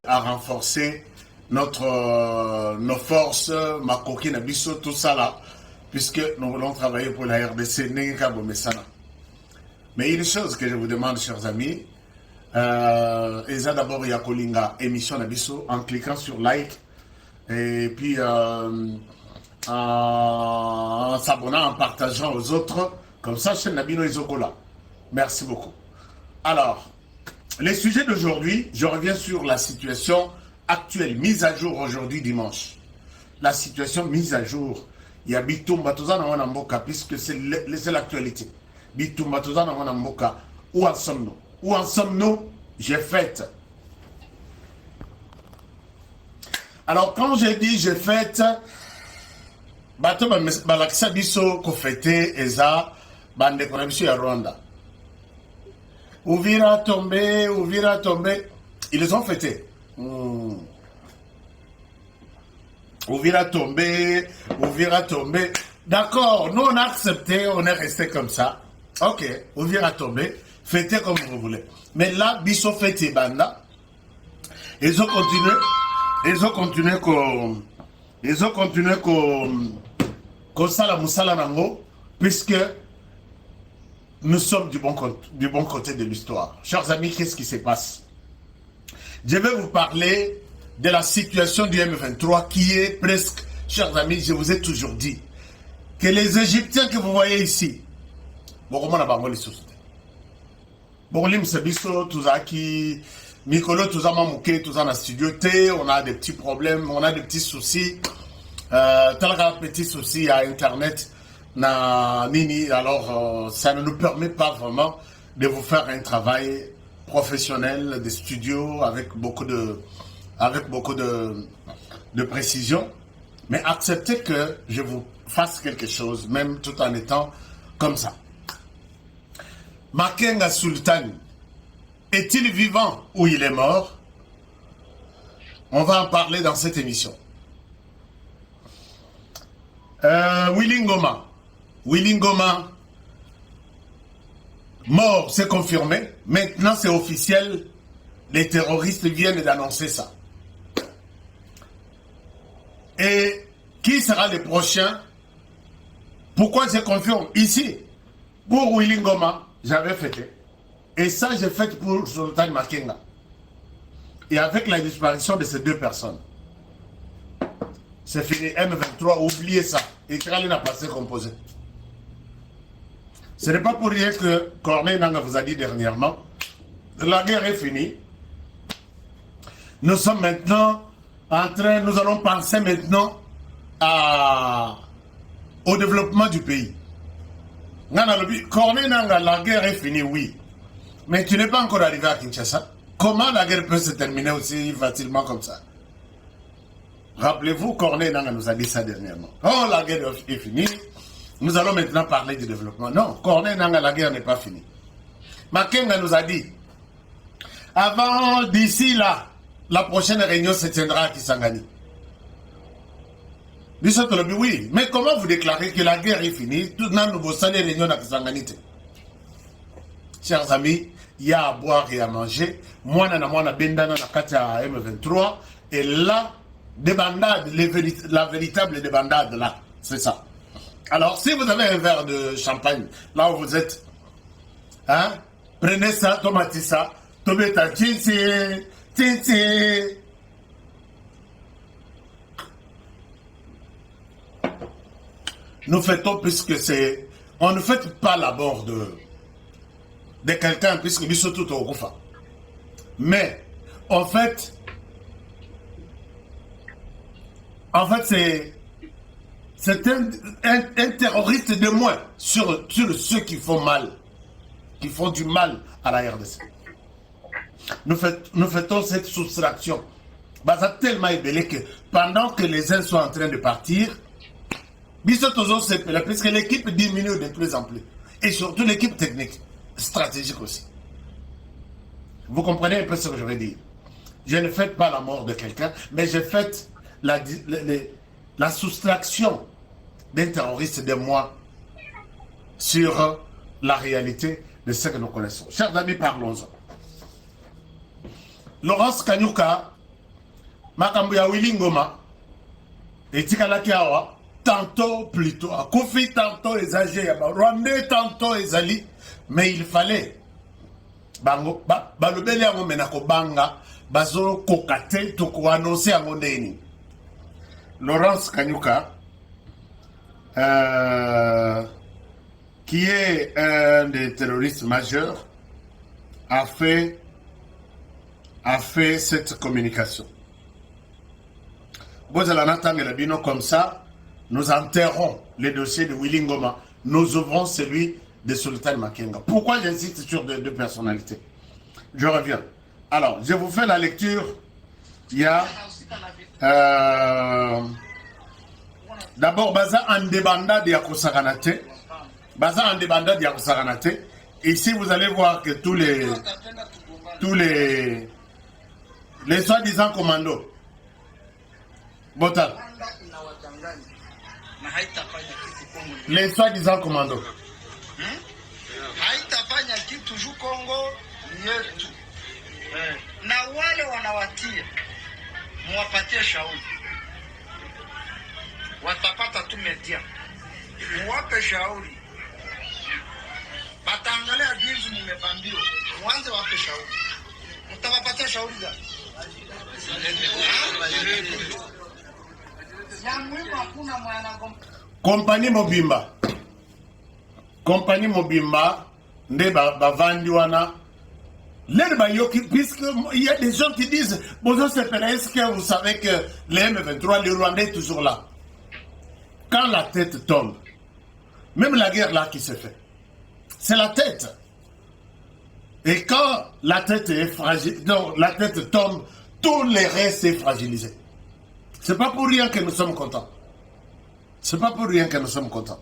à renforcer nos forces, Makoki, Nabiso, tout ça là, puisque nous voulons travailler pour la RDC, mais il y a une chose que je vous demande, chers amis, et ça d'abord, il y a Kolinga, émission Nabiso, en cliquant sur like, et puis en s'abonnant, en partageant aux autres, comme ça, chez Nabino Izokola. Merci beaucoup. Alors, les sujets d'aujourd'hui, je reviens sur la situation actuelle, mise à jour aujourd'hui dimanche. La situation mise à jour. Il y a Bitumba Tozana Wanamboka, puisque c'est l'actualité. Bitumba Tozana Wanamboka. Où en sommes-nous? Où en sommes-nous? J'ai fait. Alors, quand j'ai dit j'ai fait, Bato Balaksa Biso Kofete Eza, Bande Konabiso ya Rwanda. Ouvira tombé, ils les ont fêtés. Ouvira tombé. D'accord, nous on a accepté, on est resté comme ça. Ok, Ouvira tombé, fêtez comme vous voulez. Mais là, Biso fêté Banda, ils ont continué comme ça la Moussala Nango, puisque nous sommes du bon côté de l'histoire. Chers amis, qu'est-ce qui se passe? Je vais vous parler de la situation du M23 qui est presque, chers amis, je vous ai toujours dit, que les Égyptiens que vous voyez ici, on a des petits problèmes, on a des petits soucis, petits soucis à Internet. Alors, ça ne nous permet pas vraiment de vous faire un travail professionnel de studio avec beaucoup de précision, mais acceptez que je vous fasse quelque chose, même tout en étant comme ça. Makenga Sultan, est-il vivant ou il est mort? On va en parler dans cette émission. Willy Ngoma, mort, c'est confirmé. Maintenant, c'est officiel. Les terroristes viennent d'annoncer ça. Et qui sera le prochain? Pourquoi je confirme? Ici, pour Willy Ngoma, j'avais fêté. Et ça, j'ai fait pour Sultan Makenga. Et avec la disparition de ces deux personnes, c'est fini. M23, oubliez ça. Et Kralin a passé composé. Ce n'est pas pour rien que Corneille Nanga vous a dit dernièrement, la guerre est finie. Nous sommes maintenant nous allons penser maintenant au développement du pays. Corneille Nanga, la guerre est finie, oui. Mais tu n'es pas encore arrivé à Kinshasa. Comment la guerre peut se terminer aussi facilement comme ça? Rappelez-vous, Corneille Nanga nous a dit ça dernièrement. Oh, la guerre est finie. Nous allons maintenant parler du développement. Non, Corneille Nanga, la guerre n'est pas finie. Makenga nous a dit, avant, d'ici là, la prochaine réunion se tiendra à Kisangani. Oui, mais comment vous déclarez que la guerre est finie? Tout le monde nous bosse les réunions à Kisangani. Chers amis, il y a à boire et à manger. Moi, na bendana na katia M23. Et là, débandade, la véritable débandade là, c'est ça. Alors, si vous avez un verre de champagne, là où vous êtes, hein, prenez ça, tomatez ça, tometa, titi. Nous fêtons puisque c'est... On ne fête pas la mort de quelqu'un puisque nous sommes tout au Koufa. Mais, en fait, c'est un terroriste de moins sur ceux qui font mal, qui font du mal à la RDC. Nous faisons cette soustraction. Ça tellement ébellé que pendant que les uns sont en train de partir, puisque l'équipe diminue de plus en plus. Et surtout l'équipe technique, stratégique aussi. Vous comprenez un peu ce que je veux dire? Je ne fête pas la mort de quelqu'un, mais je fête la soustraction d'un terroriste de moi sur la réalité de ce que nous connaissons. Chers amis, parlons-en. Laurence Kanyuka makambo ya Willy Ngoma etikalaki awa tantôt plutôt akufi tantôt ezage ya Rwandais tantôt ezali mais il fallait bango balobeli yango mena kobanga bazo kokate to ko annoncer yango ndeni Laurence Kanyuka qui est un des terroristes majeurs a fait cette communication. Comme ça, nous enterrons les dossiers de Willy Ngoma. Nous ouvrons celui de Sultan Makenga. Pourquoi j'insiste sur deux personnalités? Je reviens. Alors, je vous fais la lecture. Il y a... d'abord, Baza Andebanda de Yakosaganate. Baza Andebanda de Yakosaganate. Ici, vous allez voir que tous les soi-disant commandos. Botal. Les soi-disant commandos. Haitafanya kitu juu Kongo ni yetu. Na wale wanawatia muwapatie shauri. Watapata tu media. Muwape shauri. Bataangalia jinsi mmepambiwa. Mwanze wape shauri. Mtawapatia shauri gani? Compagnie Mobimba nde bavandi wana puisque il y a des gens qui disent bonjour c'est est-ce que vous savez que les M23 les Rwandais est toujours là quand la tête tombe même la guerre là qui se fait c'est la tête et quand la tête est fragile donc la tête tombe tout le reste est fragilisé. C'est pas pour rien que nous sommes contents. C'est pas pour rien que nous sommes contents.